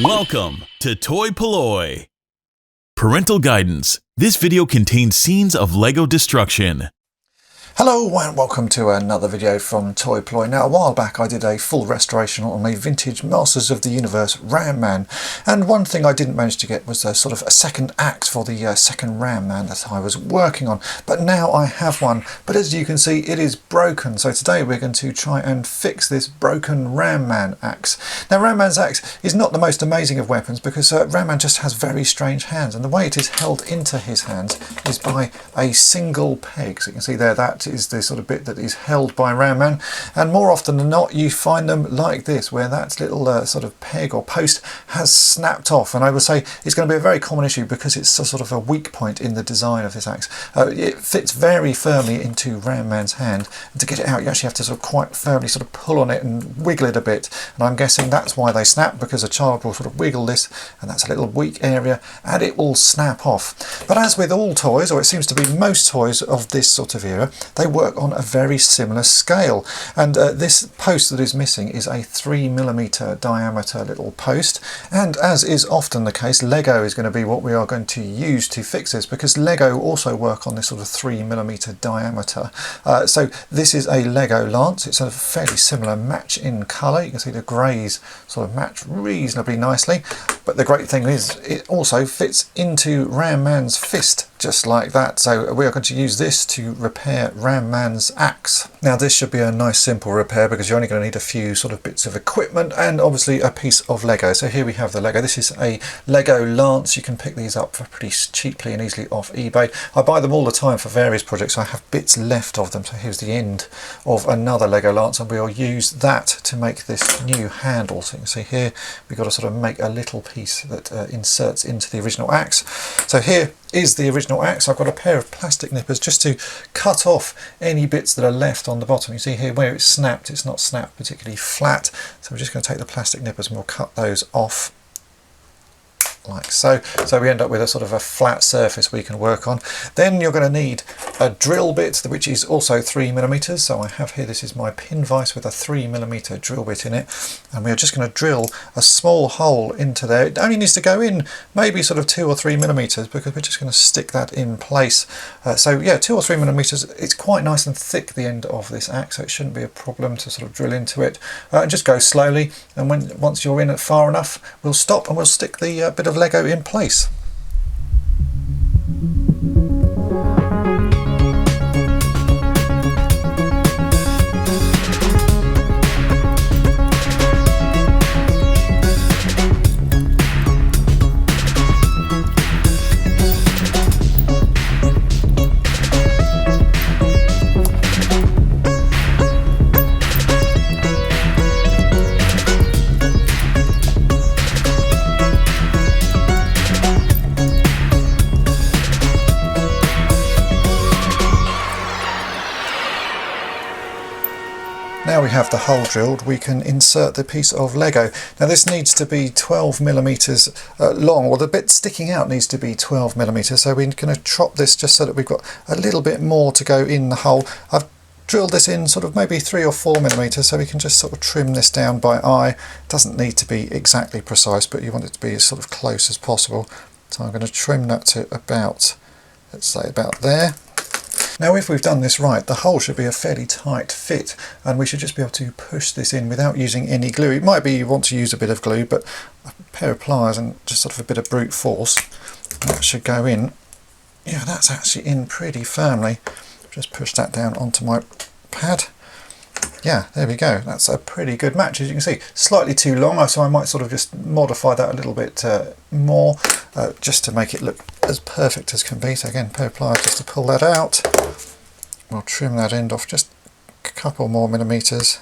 Welcome to toy-polloi. Parental guidance. This video contains scenes of Lego destruction. Hello and welcome to another video from toy-polloi. Now, a while back I did a full restoration on a vintage Masters of the Universe Ram Man, and one thing I didn't manage to get was a sort of a second axe for the second Ram Man that I was working on. But now I have one, but as you can see it is broken, so today we're going to try and fix this broken Ram Man axe. Now, Ram Man's axe is not the most amazing of weapons because Ram Man just has very strange hands, and the way it is held into his hands is by a single peg. So you can see there, that is the sort of bit that is held by Ram Man, and more often than not you find them like this, where that little sort of peg or post has snapped off, and I would say it's going to be a very common issue because it's a sort of a weak point in the design of this axe. It fits very firmly into Ram Man's hand, and to get it out you actually have to sort of quite firmly sort of pull on it and wiggle it a bit, and I'm guessing that's why they snap, because a child will sort of wiggle this and that's a little weak area and it will snap off. But as with all toys, or it seems to be most toys of this sort of era, they work on a very similar scale, and this post that is missing is a 3mm diameter little post, and as is often the case, Lego is going to be what we are going to use to fix this, because Lego also work on this sort of 3mm diameter. So this is a Lego lance. It's a fairly similar match in colour. You can see the greys sort of match reasonably nicely, but the great thing is it also fits into Ram Man's fist just like that. So we are going to use this to repair Ram Man's axe. Now this should be a nice simple repair because you're only going to need a few sort of bits of equipment and obviously a piece of Lego. So here we have the Lego. This is a Lego lance. You can pick these up for pretty cheaply and easily off eBay. I buy them all the time for various projects. So I have bits left of them. So here's the end of another Lego lance, and we'll use that to make this new handle. So you can see here we've got to sort of make a little piece that inserts into the original axe. So here is the original axe. I've got a pair of plastic nippers just to cut off any bits that are left on the bottom. You see here where it's snapped, it's not snapped particularly flat, so we're just going to take the plastic nippers and we'll cut those off like so. So we end up with a sort of a flat surface we can work on. Then you're going to need a drill bit, which is also 3mm. So I have here, this is my pin vise with a 3mm drill bit in it, and we're just going to drill a small hole into there. It only needs to go in maybe sort of 2 or 3mm because we're just going to stick that in place. So yeah, 2 or 3mm. It's quite nice and thick, the end of this axe, so it shouldn't be a problem to sort of drill into it. Just go slowly, and once you're in it far enough, we'll stop and we'll stick the bit of Lego in place. Now we have the hole drilled, we can insert the piece of Lego. Now this needs to be 12mm long, or the bit sticking out needs to be 12mm, so we're going to chop this just so that we've got a little bit more to go in the hole. I've drilled this in sort of maybe 3 or 4mm, so we can just sort of trim this down by eye. It doesn't need to be exactly precise, but you want it to be as sort of close as possible. So I'm going to trim that to about, let's say about there. Now if we've done this right, the hole should be a fairly tight fit, and we should just be able to push this in without using any glue. It might be you want to use a bit of glue, but a pair of pliers and just sort of a bit of brute force, that should go in. Yeah, that's actually in pretty firmly. Just push that down onto my pad. Yeah, there we go. That's a pretty good match. As you can see, slightly too long, so I might sort of just modify that a little bit more, just to make it look as perfect as can be. So again, pair of pliers just to pull that out. We'll trim that end off just a couple more millimeters.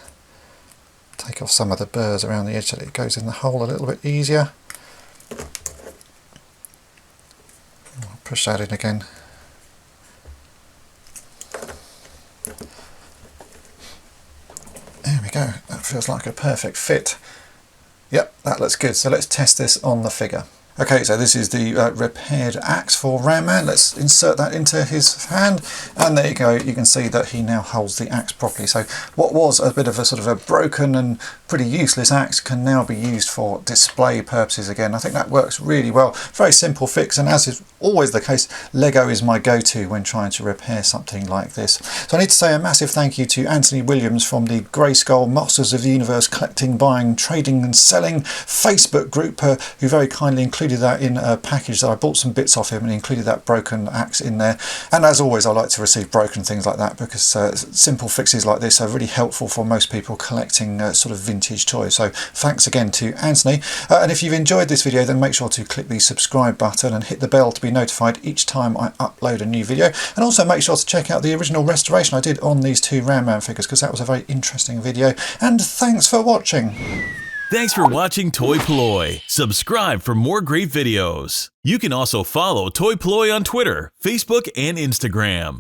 Take off some of the burrs around the edge so that it goes in the hole a little bit easier. I'll push that in again. There we go, that feels like a perfect fit. Yep, that looks good. So let's test this on the figure. Okay, so this is the repaired axe for Ram Man. Let's insert that into his hand, and there you go. You can see that he now holds the axe properly. So what was a bit of a sort of a broken and pretty useless axe can now be used for display purposes again. I think that works really well. Very simple fix, and as is always the case, Lego is my go-to when trying to repair something like this. So I need to say a massive thank you to Anthony Williams from the Grayskull Masters of the Universe Collecting, Buying, Trading and Selling Facebook group, who very kindly included that in a package that I bought some bits off him, and he included that broken axe in there. And as always, I like to receive broken things like that because simple fixes like this are really helpful for most people collecting sort of vintage toys. So thanks again to Anthony. And if you've enjoyed this video, then make sure to click the subscribe button and hit the bell to be notified each time I upload a new video. And also make sure to check out the original restoration I did on these two Ram Man figures, because that was a very interesting video. And thanks for watching. Thanks for watching toy-polloi. Subscribe for more great videos. You can also follow toy-polloi on Twitter, Facebook, and Instagram.